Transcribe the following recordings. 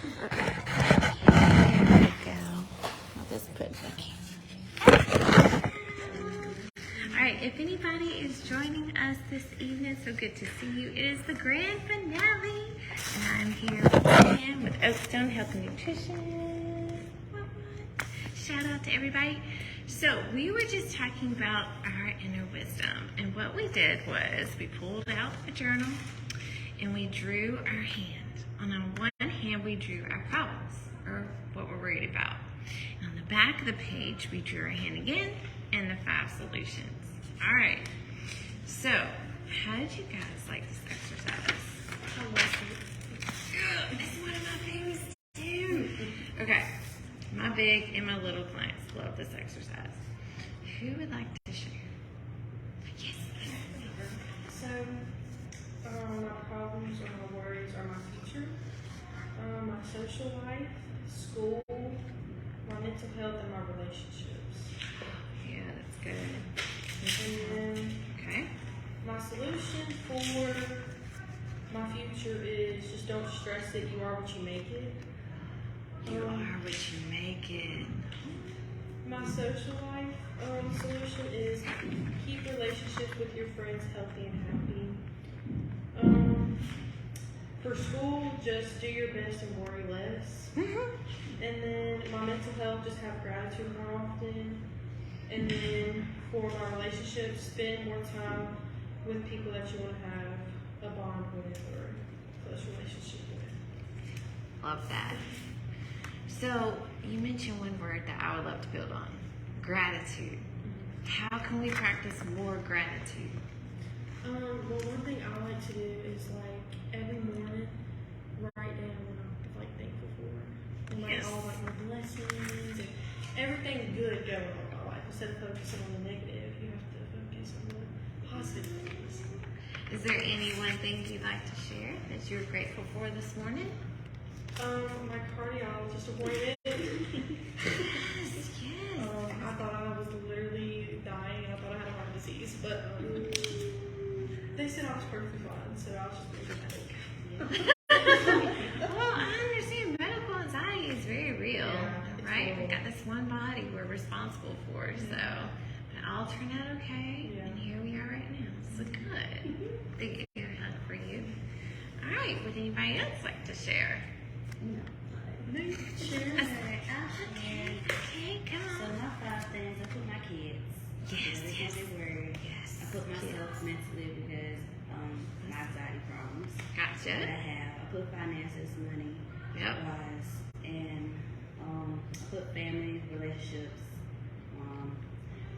There we go. I'll just put it back here. Alright, if anybody is joining us this evening, so good to see you. It is the grand finale. And I'm here again with Oakstone Health and Nutrition. Shout out to everybody. So we were just talking about our inner wisdom. And what we did was we pulled out a journal and we drew our hand. On one hand, we drew our problems or what we're worried about. And on the back of the page, we drew our hand again and the 5 solutions. All right. So, how did you guys like this exercise? I love it. It's one of my favorites too. Okay. My big and my little clients love this exercise. Who would like to share? Yes. So, my problems or my worries are my future, my social life, school, my mental health, and my relationships. Yeah, that's good. And then Okay. my solution for my future is just don't stress it. You are what you make it. You are what you make it. My social life solution is keep relationships with your friends healthy and happy. For school, just do your best and worry less. And then my mental health, just have gratitude more often. And then for my relationships, spend more time with people that you want to have a bond with or a close relationship with. Love that. So you mentioned one word that I would love to build on. Gratitude. How can we practice more gratitude? Well, one thing I like to do is like every morning write down what I'm like thankful for, and like Yes. all like my blessings and everything good going on in my life. Instead of focusing on the negative, you have to focus on the positive things. Is there any one thing you'd like to share that you're grateful for this morning? My cardiologist appointment. Yes. I thought I was literally dying, and I thought I had a heart disease, but they said I was perfectly fine, so I was just being dramatic. Well, I understand medical anxiety is very real, right? We've got this one body we're responsible for, so it all turned out okay, and here we are right now. So good. Big air hug for you. All right, would anybody else like to share? Share. Okay, come So on. my 5 things, I put my kids. Yes. I put myself mentally because my anxiety problems Gotcha. that I have. I put finances, money, Yep. wise, and I put family, relationships,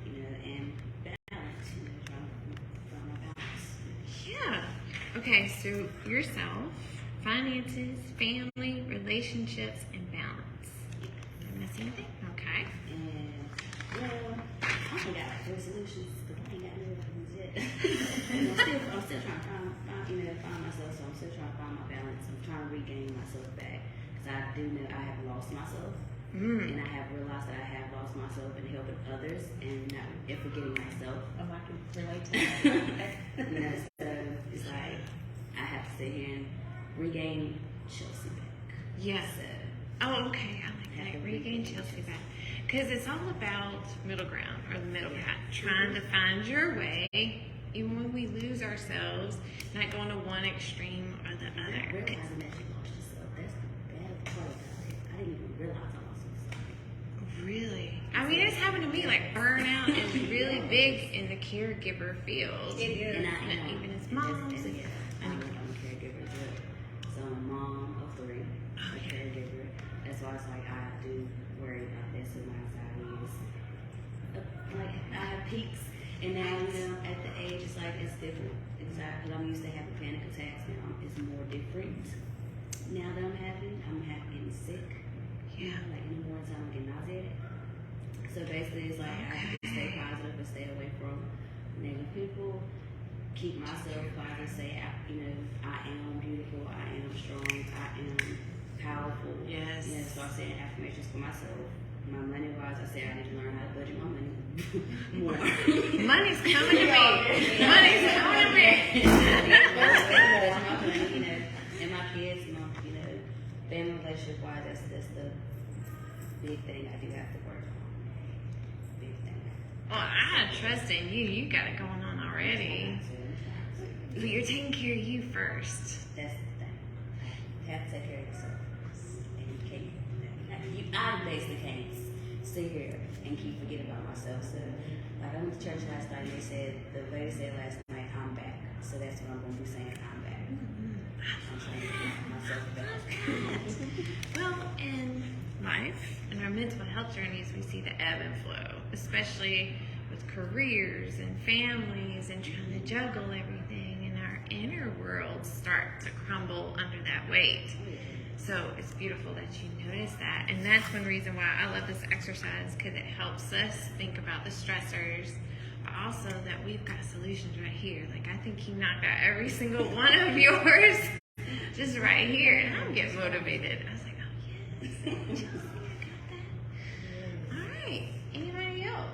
and balance. Trying to find my balance. Yeah. Okay, so yourself, finances, family, relationships, and balance. Am I missing anything? Okay. And I only got like 4 solutions, but I ain't got no ones yet. I'm still trying to find myself. So I'm still trying to find my balance. I'm trying to regain myself back because I do know I have lost myself, and I have realized that I have lost myself in helping others and not forgetting myself. Oh, I can relate to that. So it's like I have to sit here and regain Chelsea back. Yes. So, Oh, okay. I like that. Regain Chelsea back. Because it's all about middle ground or the middle path. Trying to find your way, even when we lose ourselves, not going to one extreme or the not other. realizing that you lost yourself. That's the bad part about it. I didn't even realize I lost myself. Really? I mean, it's happened to me. Like, burnout is really big in the caregiver field. It is. And I am. Even as moms. I'm a caregiver as well. So I'm a mom of 3, a caregiver. That's why it's like I do worry about this, and my anxiety is like I have peaks, and now at the age it's like it's different. Exactly. I'm used to having panic attacks now. It's more different now that I'm getting sick. Yeah. Like in the morning time I'm getting nauseated. So basically it's like I have to stay positive and stay away from negative people. Keep myself positive, say I am beautiful, I am strong, I am powerful. Yes. So I say affirmations for myself. My money wise, I say I need to learn how to budget my money more. Money's coming to me. Money's coming to me. And my kids, family relationship wise, that's the big thing I do have to work on. Big thing. Well, I trust in you. You got it going on already. But you're taking care of you first. That's the thing. You have to take care of yourself first. And you can't, I basically can't sit here and keep forgetting about myself. So, like, I went to church last night and the lady said last night, I'm back. So that's what I'm going to be saying, I'm back. I'm trying to get myself back. Well, in life, in our mental health journeys, we see the ebb and flow, especially with careers and families and trying to juggle everything, and our inner worlds start to crumble under that weight. So it's beautiful that you notice that, and that's one reason why I love this exercise, because it helps us think about the stressors, but also that we've got solutions right here. Like, I think you knocked out every single one of yours just right here, and I'm getting motivated. I was like, oh yes, I got that. All right, anybody else?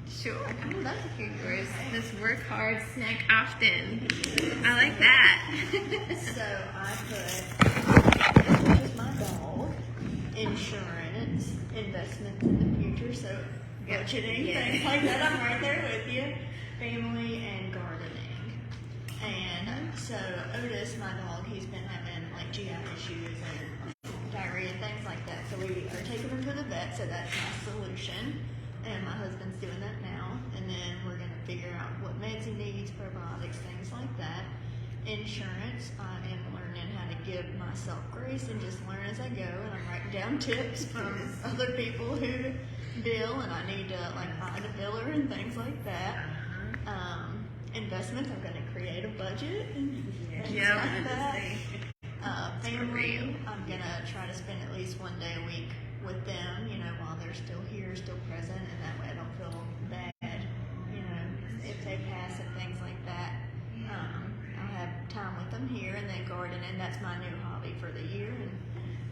Sure, I would love to hear yours. This work hard, snack often. I like that. So I put with my dog, insurance, investments in the future, so budgeting, things like that. I'm right there with you. Family and gardening. And so Otis, my dog, he's been having like GI issues and diarrhea and things like that. So we are taking him to the vet, so that's my solution. And my husband's doing that now. And then we're going to figure out what meds he needs, probiotics, things like that. Insurance, I am learning how to give myself grace and just learn as I go. And I'm writing down tips from other people who bill, and I need to like find a biller and things like that. Investments, I'm going to create a budget and things like that. Family, I'm going to try to spend at least one day a week with them, you know, while they're still here, still present, and that way I don't feel bad, you know, if they pass and things like that. I'll have time with them here, and then gardening, that's my new hobby for the year, and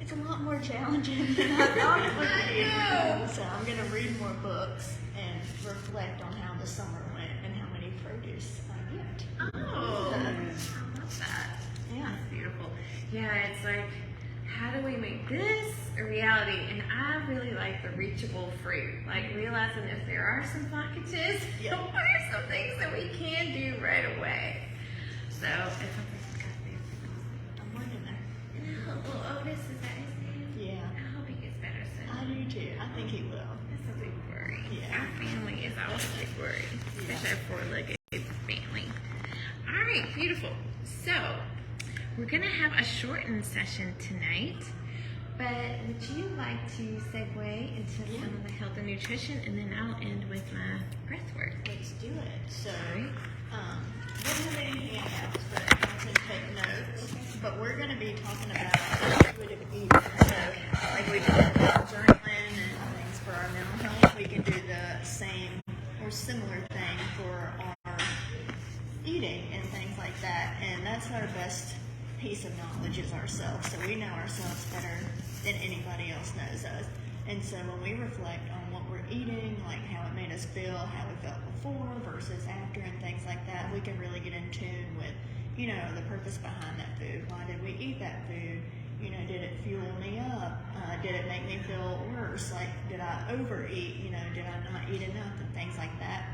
it's a lot more challenging than I thought it would be. So I'm going to read more books and reflect on how the summer went and how many produce I get. Oh, I love that. Yeah. That's beautiful. Yeah, it's like, how do we make this a reality? And I really like the reachable fruit. Like realizing if there are some blockages, what are some things that we can do right away? So if something's got there. I'm working there. Well, Otis, is that his name? Yeah. I hope he gets better soon. I do too. I think he will. That's a big worry. Yeah. Our family is always a big worry, especially our four-legged family. All right, beautiful. So we're gonna have a shortened session tonight, but would you like to segue into some of the health and nutrition, and then I'll end with my breath work. Let's do it. So, Right. don't have any handouts, but I can take notes. But we're going to be talking about intuitive eating. So, like we did journaling and things for our mental health, we can do the same or similar thing for our eating and things like that. And that's our best piece of knowledge is ourselves. So we know ourselves better than anybody else knows us. And so when we reflect on what we're eating, like how it made us feel, how we felt before versus after and things like that, we can really get in tune with, you know, the purpose behind that food. Why did we eat that food? You know, did it fuel me up? Did it make me feel worse? Like, did I overeat? You know, did I not eat enough and things like that?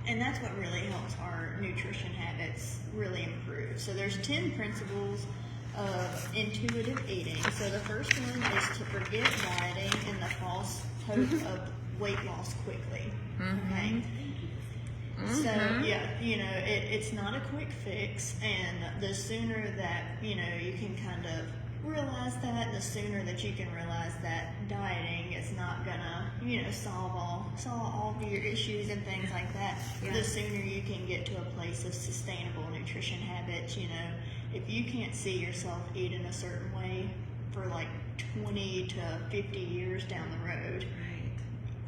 And that's what really helps our nutrition habits really improve. So there's 10 principles of intuitive eating. So the first one is to forget dieting in the false hope of weight loss quickly. Okay? So yeah, you know, it's not a quick fix, and the sooner that, you know, you can kind of realize that, the sooner that you can realize that dieting is not gonna, you know, solve all of your issues and things like that, the sooner you can get to a place of sustainable nutrition habits. You know, if you can't see yourself eating a certain way for like 20 to 50 years down the road,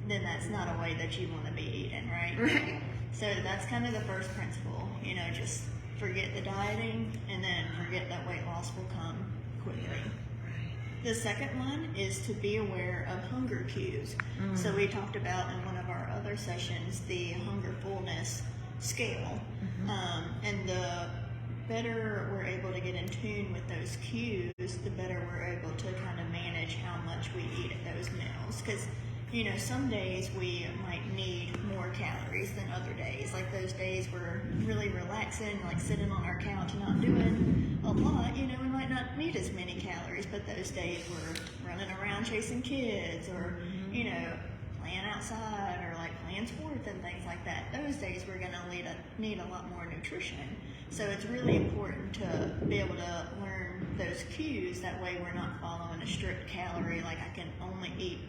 then that's not a way that you want to be eating, right? So that's kind of the first principle, you know, just forget the dieting, and then forget that weight loss will come quickly. The second one is to be aware of hunger cues. So we talked about in one of our other sessions the hunger fullness scale, and the better we're able to get in tune with those cues, the better we're able to kind of manage how much we eat at those meals. Because, you know, some days we might need more calories than other days. Like those days we're really relaxing, like sitting on our couch and not doing a lot, you know, we might not need as many calories, but those days we're running around chasing kids or, you know, playing outside or like playing sports and things like that. Those days we're going to need a lot more nutrition. So it's really important to be able to learn those cues. That way we're not following a strict calorie, like I can only eat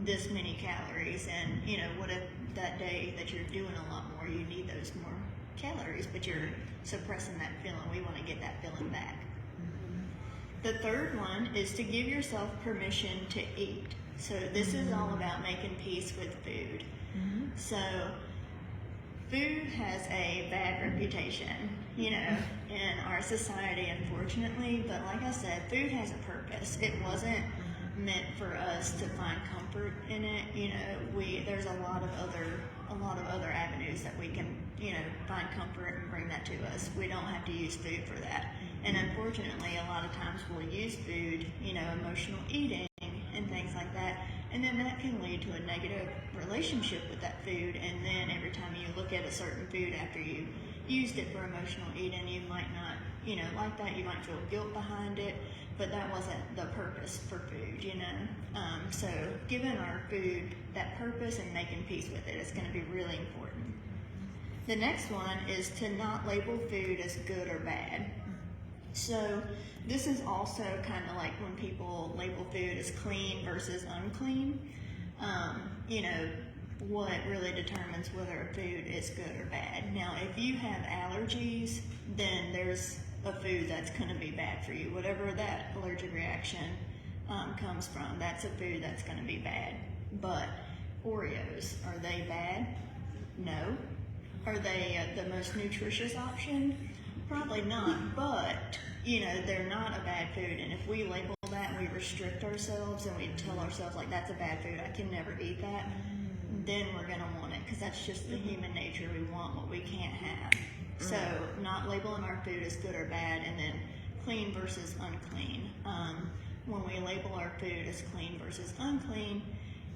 this many calories, and you know, what if that day that you're doing a lot more, you need those more calories, but you're suppressing that feeling. We want to get that feeling back. The third one is to give yourself permission to eat. So this is all about making peace with food. So food has a bad reputation, you know, in our society, unfortunately, but like I said, food has a purpose. It wasn't meant for us to find comfort in it. You know, there's a lot of other avenues that we can, you know, find comfort and bring that to us. We don't have to use food for that. And unfortunately, a lot of times we'll use food, you know, emotional eating and things like that, and then that can lead to a negative relationship with that food. And then every time you look at a certain food after you used it for emotional eating, you might not, you know, like that. You might feel guilt behind it, but that wasn't the purpose for food, you know. So giving our food that purpose and making peace with it is going to be really important. The next one is to not label food as good or bad. So this is also kind of like when people label food as clean versus unclean. You know, what really determines whether a food is good or bad. Now, if you have allergies, then there's a food that's going to be bad for you. Whatever that allergic reaction comes from, that's a food that's going to be bad. But Oreos, are they bad? No. Are they the most nutritious option? Probably not, but you know, they're not a bad food. And if we label that and we restrict ourselves and we tell ourselves like that's a bad food, I can never eat that, then we're gonna want it, because that's just the human nature. We want what we can't have. So not labeling our food as good or bad, and then clean versus unclean. When we label our food as clean versus unclean,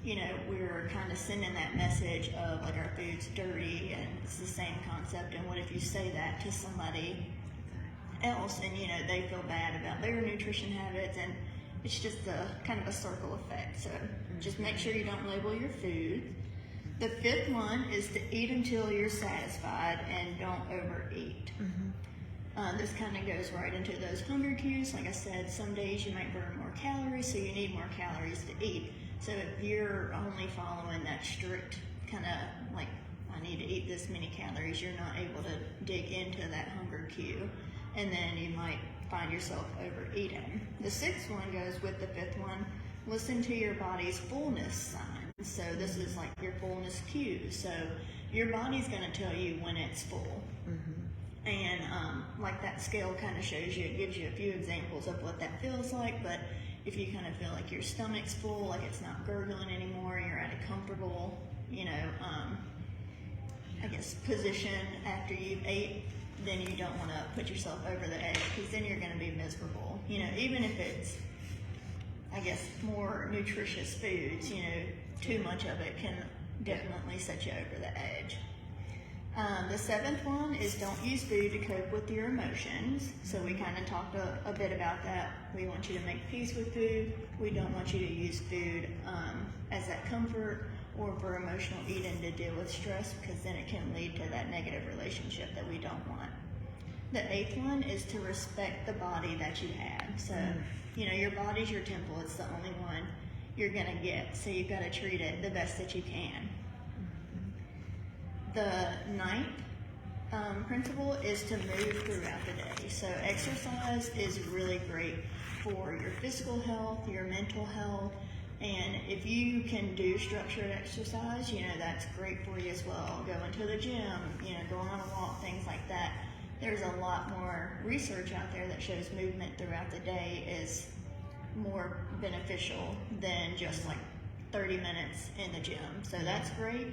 you know, we're kind of sending that message of like our food's dirty, and it's the same concept. And what if you say that to somebody else and, you know, they feel bad about their nutrition habits, and it's just a kind of a circle effect. So just make sure you don't label your food. The fifth one is to eat until you're satisfied and don't overeat. This kind of goes right into those hunger cues. Like I said, some days you might burn more calories, so you need more calories to eat. So if you're only following that strict kind of like, I need to eat this many calories, you're not able to dig into that hunger cue, and then you might find yourself overeating. The sixth one goes with the fifth one. Listen to your body's fullness signs. So this is like your fullness cue. So your body's going to tell you when it's full. And like that scale kind of shows you, it gives you a few examples of what that feels like. But if you kind of feel like your stomach's full, like it's not gurgling anymore, you're at a comfortable, you know, I guess position after you've ate, then you don't want to put yourself over the edge, because then you're going to be miserable. You know, even if it's, I guess, more nutritious foods, you know, too much of it can definitely set you over the edge. The seventh one is don't use food to cope with your emotions. So we kind of talked a bit about that. We want you to make peace with food. We don't want you to use food as that comfort or for emotional eating to deal with stress, because then it can lead to that negative relationship that we don't want. The eighth one is to respect the body that you have. So, you know, your body's your temple. It's the only one you're going to get. So you've got to treat it the best that you can. The ninth principle is to move throughout the day. So exercise is really great for your physical health, your mental health, and if you can do structured exercise, you know, that's great for you as well. Going to the gym, you know, going on a walk, things like that. There's a lot more research out there that shows movement throughout the day is more beneficial than just like 30 minutes in the gym. So that's great.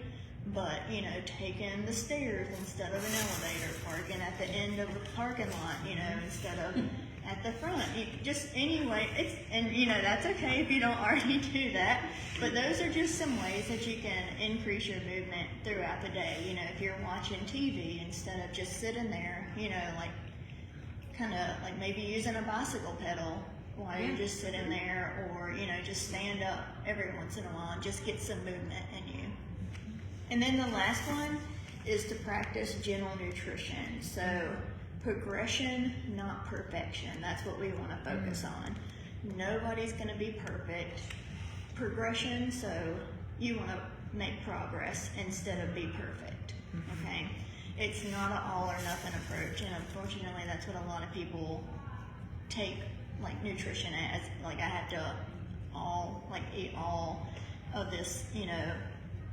but taking the stairs instead of an elevator, parking at the end of the parking lot, instead of at the front. Just anyway, that's okay if you don't already do that, but those are just some ways that you can increase your movement throughout the day. If you're watching TV, instead of just sitting there, kind of like maybe using a bicycle pedal while you're just sitting there, or just stand up every once in a while and just get some movement in you. And then the last one is to practice gentle nutrition. So progression, not perfection. That's what we want to focus on. Nobody's going to be perfect. Progression, so you want to make progress instead of be perfect. Okay? It's not an all or nothing approach, and unfortunately that's what a lot of people take like nutrition as. Like, I have to eat all of this,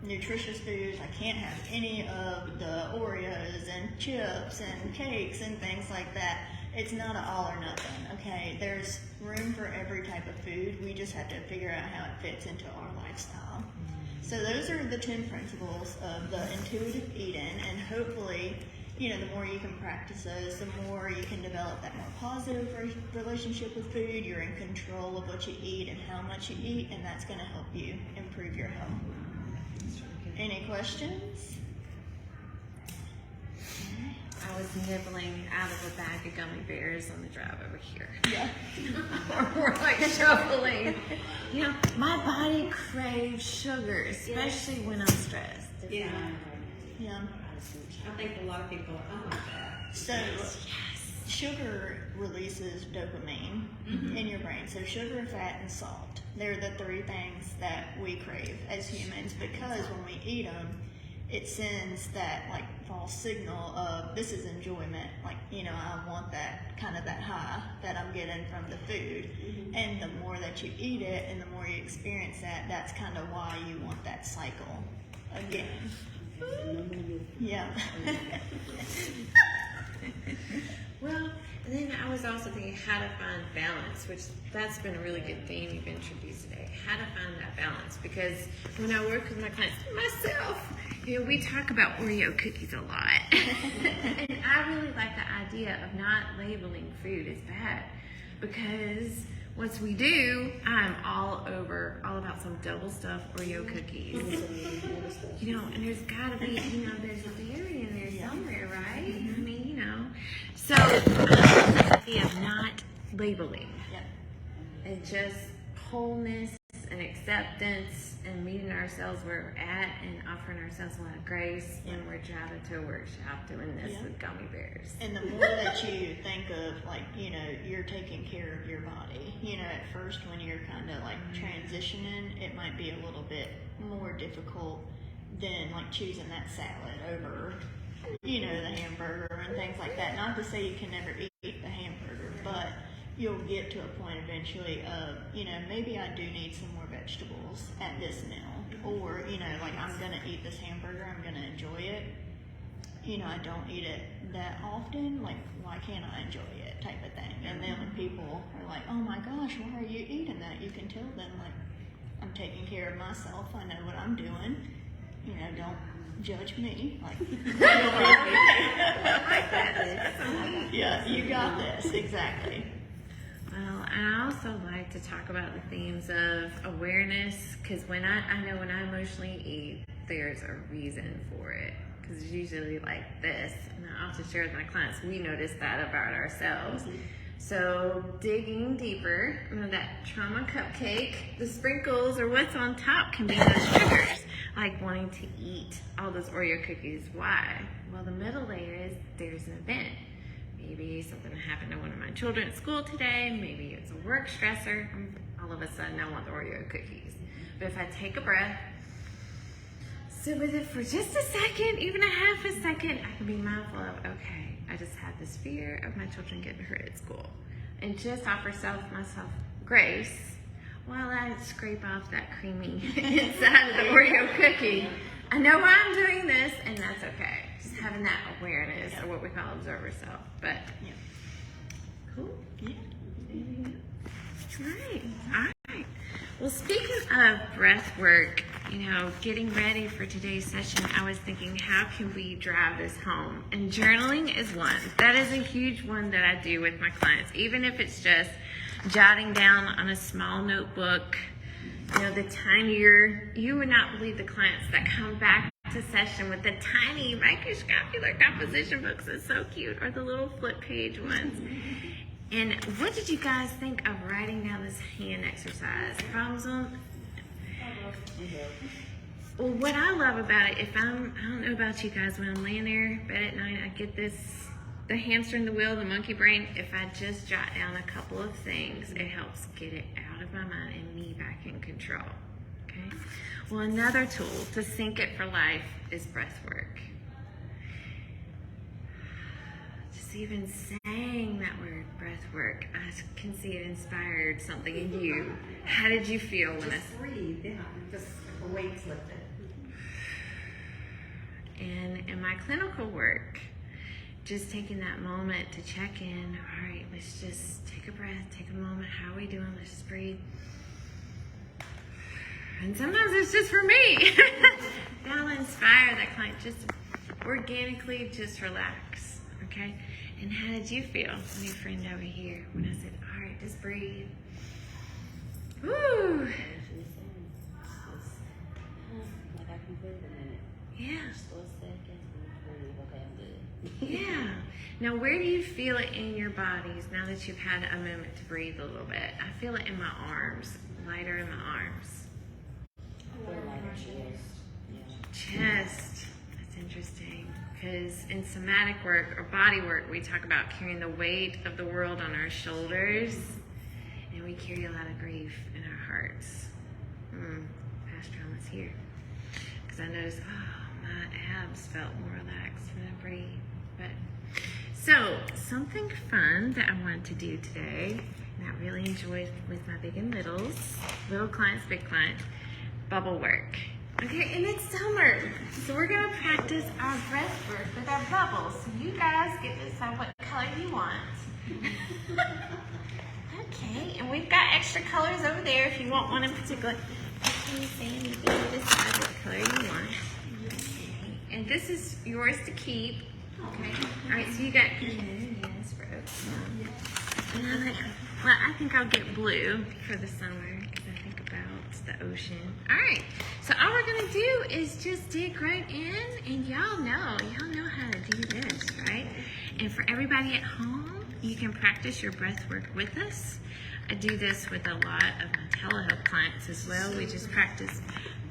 nutritious foods. I can't have any of the Oreos and chips and cakes and things like that. It's not an all or nothing, okay? There's room for every type of food. We just have to figure out how it fits into our lifestyle. So those are the 10 principles of the intuitive eating, and hopefully, the more you can practice those, the more you can develop that more positive relationship with food. You're in control of what you eat and how much you eat, and that's going to help you improve your health. Any questions? I was nibbling out of a bag of gummy bears on the drive over here. Yeah. We're like shuffling. My body craves sugar, especially when I'm stressed. Yeah. Yeah. I think a lot of people are like that. So sugar releases dopamine in your brain. So sugar, fat, and salt. They're the 3 things that we crave as humans, because when we eat them, it sends that false signal of this is enjoyment. I want that kind of that high that I'm getting from the food. And the more that you eat it and the more you experience that, that's kind of why you want that cycle again. Yeah. Well, and then I was also thinking how to find balance, which that's been a really good theme you've introduced today. How to find that balance, because when I work with my clients, myself, we talk about Oreo cookies a lot. And I really like the idea of not labeling food as bad, because once we do, I'm all about some double stuffed Oreo cookies. And there's gotta be, there's dairy in there somewhere, right? I mean, So the idea of not labeling, and just wholeness and acceptance and meeting ourselves where we're at and offering ourselves a lot of grace when we're driving to a workshop doing this with gummy bears. And the more that you think of you're taking care of your body, at first when you're kind of transitioning, it might be a little bit more difficult than choosing that salad over, the hamburger and things like that. Not to say you can never eat the hamburger, but you'll get to a point eventually of, maybe I do need some more vegetables at this meal. Or, I'm going to eat this hamburger, I'm going to enjoy it. I don't eat it that often, why can't I enjoy it type of thing. And then when people are like, oh my gosh, why are you eating that? You can tell them, I'm taking care of myself, I know what I'm doing. Don't judge me. Yeah, you got this, exactly. Well, I also like to talk about the themes of awareness, because when I know when I emotionally eat, there's a reason for it. Because it's usually like this, and I often share with my clients, we notice that about ourselves. So digging deeper, that trauma cupcake, the sprinkles or what's on top can be those triggers, like wanting to eat all those Oreo cookies. Why? Well, the middle layer is there's an event. Maybe something happened to one of my children at school today. Maybe it's a work stressor. All of a sudden, I want the Oreo cookies. But if I take a breath, sit with it for just a second, even a half a second, I can be mindful of, okay, I just had this fear of my children getting hurt at school. And just offer myself grace while I scrape off that creamy inside of the Oreo cookie. I know why I'm doing this, and that's okay. Just having that awareness, or what we call observer self. But cool. Yeah. All right. Well, speaking of breath work, getting ready for today's session, I was thinking, how can we drive this home? And journaling is one. That is a huge one that I do with my clients, even if it's just jotting down on a small notebook. The tinier, you would not believe the clients that come back to session with the tiny microscopular composition books. It's so cute, or the little flip page ones. And what did you guys think of writing down this hand exercise? Problems on? Well, what I love about it, I don't know about you guys, when I'm laying there in bed at night, I get the hamster in the wheel, the monkey brain. If I just jot down a couple of things, it helps get it out of my mind and me back in control. Okay? Well, another tool to sync it for life is breath work. Just even saying that word, breath work, I can see it inspired something in you. How did you feel when Just breathe, yeah, just a weight's lifted. And in my clinical work, just taking that moment to check in. All right, let's just take a breath, take a moment. How are we doing? Let's just breathe. And sometimes it's just for me. That'll inspire that client. Just organically, just relax. Okay? And how did you feel, my friend over here, when I said, all right, just breathe? Woo! Like I can breathe a minute. Yeah. Just for a second. Okay, I'm good. Yeah. Now, where do you feel it in your bodies now that you've had a moment to breathe a little bit? I feel it in my arms, lighter in my arms. I feel like a chest. Yeah. Chest. That's interesting. Because in somatic work or body work, we talk about carrying the weight of the world on our shoulders. And we carry a lot of grief in our hearts. Pastor Alma's here. Because I noticed, my abs felt more relaxed when I breathed. So, something fun that I wanted to do today, and I really enjoyed with my big and littles, little clients, big clients, bubble work. Okay, and it's summer, so we're going to practice our breath work with our bubbles. So you guys get to decide what color you want. Okay, and we've got extra colors over there if you want one in particular. Can you say anything to decide what color you want? Okay, and this is yours to keep. Okay. All right. So you got yes for Oakstone. And I think I'll get blue for the summer because I think about the ocean. All right. So all we're gonna do is just dig right in, and y'all know how to do this, right? And for everybody at home, you can practice your breath work with us. I do this with a lot of my telehealth clients as well. We just practice.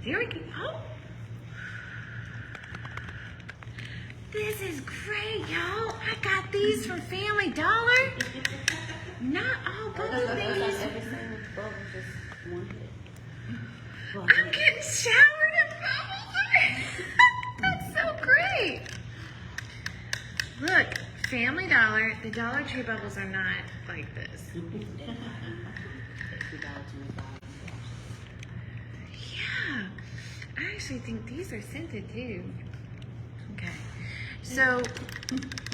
There we go. Oh. This is great, y'all. I got these from Family Dollar. Not all both of these. I'm getting showered in bubbles. That's so great. Look, Family Dollar. The Dollar Tree bubbles are not like this. Yeah. I actually think these are scented too. Okay. So,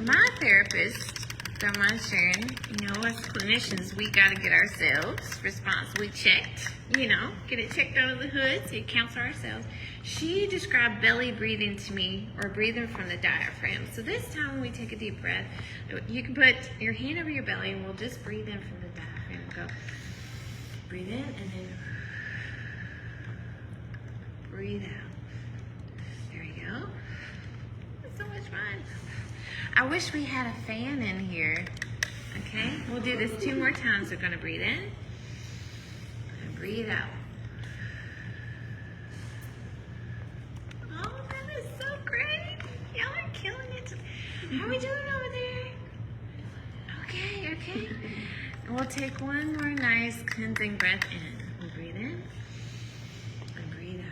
my therapist, don't mind sharing, as clinicians, we got to get ourselves responsibly checked, get it checked under the hood, so it counts ourselves. She described belly breathing to me, or breathing from the diaphragm. So this time when we take a deep breath, you can put your hand over your belly, and we'll just breathe in from the diaphragm. Go, breathe in, and then breathe out. There we go. So much fun. I wish we had a fan in here. Okay, we'll do this 2 more times. We're going to breathe in and breathe out. Oh, that is so great. Y'all are killing it. How are we doing over there? Okay. And we'll take one more nice cleansing breath in. We'll breathe in and breathe out.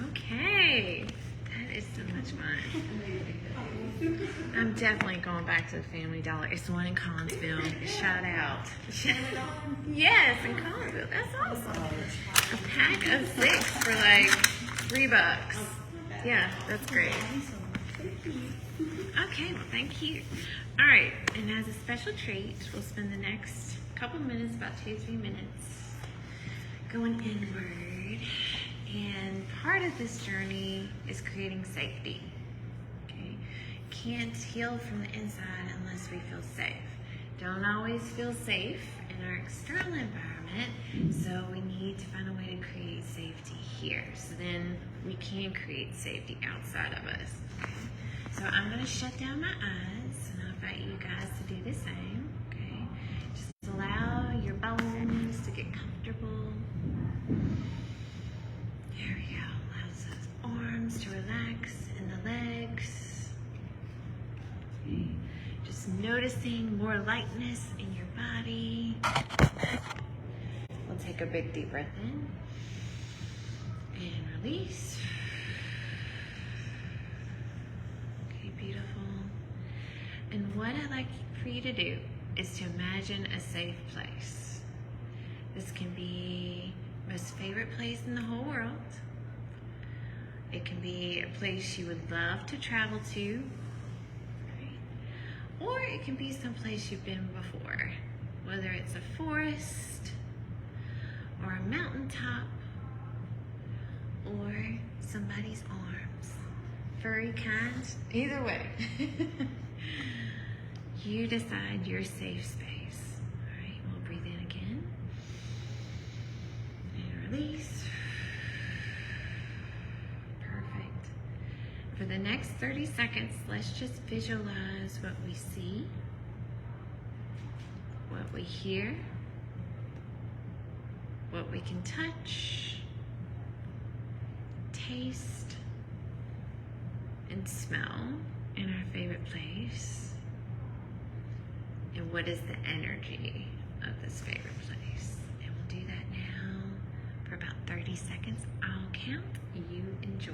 Okay, that is so much fun. I'm definitely going back to the Family Dollar. It's the one in Collinsville. Shout out. Yes, in Collinsville. That's awesome. A pack of 6 for like $3. Yeah, that's great. Okay, well, thank you. All right, and as a special treat, we'll spend the next couple minutes, about 2-3 minutes, going inward. And part of this journey is creating safety. Okay? Can't heal from the inside unless we feel safe. Don't always feel safe in our external environment, so we need to find a way to create safety here. So then we can create safety outside of us. Okay? So I'm going to shut down my eyes, and I'll invite you guys to do the same. Okay? Just allow your bones to get comfortable. There we go. Allow those arms to relax and the legs. Okay. Just noticing more lightness in your body. We'll take a big deep breath in and release. Okay, beautiful. And what I'd like for you to do is to imagine a safe place. This can be your most favorite place in the whole world. It can be a place you would love to travel to. Or it can be someplace you've been before, whether it's a forest or a mountaintop or somebody's arms. Furry kind, either way. You decide your safe space. All right, we'll breathe in again and release. Perfect. For the next 30 seconds, let's just visualize what we see, what we hear, what we can touch, taste, and smell in our favorite place, and what is the energy of this favorite place. And we'll do that now for about 30 seconds. I'll count, you enjoy.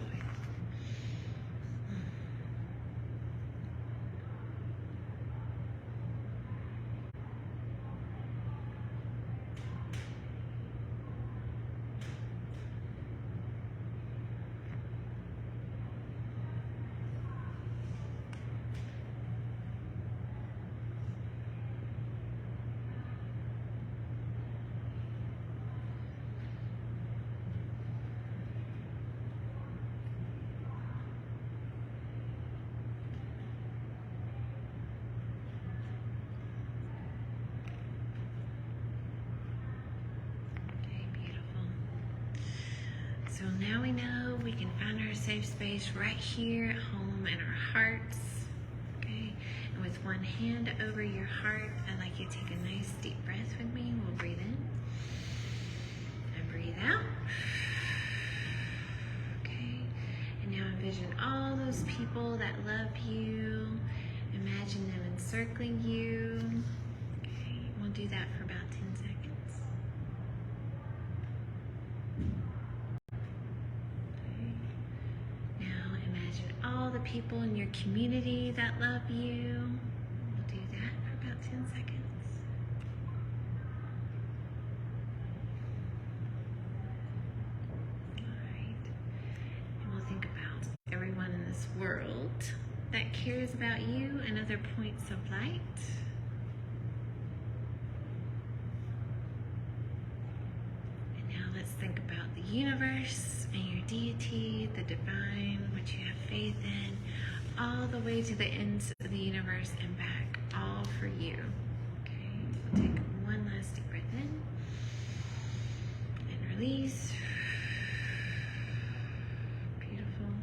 So now we know we can find our safe space right here at home in our hearts. Okay? And with one hand over your heart, I'd like you to take a nice deep breath with me. We'll breathe in and breathe out. Okay? And now envision all those people that love you. Imagine them encircling you. Okay? We'll do that for about 10 seconds. All the people in your community that love you. We'll do that for about 10 seconds. All right. And we'll think about everyone in this world that cares about you and other points of light. And now let's think about the universe and your deity, the divine, what you have faith in, all the way to the ends of the universe and back, all for you. Okay, we'll take one last deep breath in and release. Beautiful.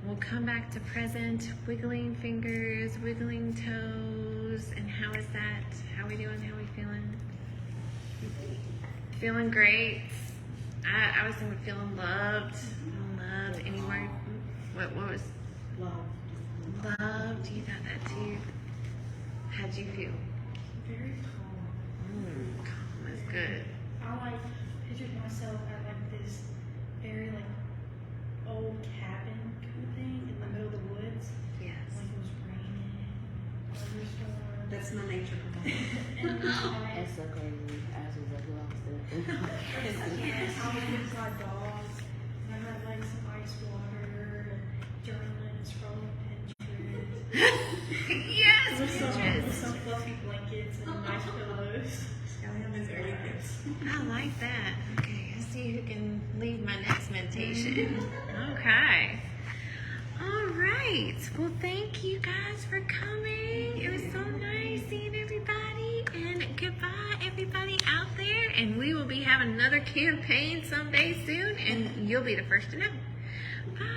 We'll come back to present, wiggling fingers, wiggling toes. And how is that? How are we doing? How are we feeling? Feeling great. I was thinking feeling loved. Loved. Any word? What was? Love. Loved. You got that too? How'd you feel? Very calm. Calm is good. I pictured myself at this very old cabin kind of thing in the middle of the woods. Yes. It was raining, thunderstorm. That's my nature. It's so crazy. I was like lost it. Yes, I was inside dogs. And I had some ice water and journaling and scrolling Pinterest. Yes, It was so Pinterest. fun. fluffy blankets and nice pillows. Shelly has early gifts. I like that. Okay, I see who can lead my next meditation. Okay. All right. Well, thank you guys for coming. It was so nice seeing everybody. And goodbye, everybody out there. And we will be having another campaign someday soon, and you'll be the first to know. Bye.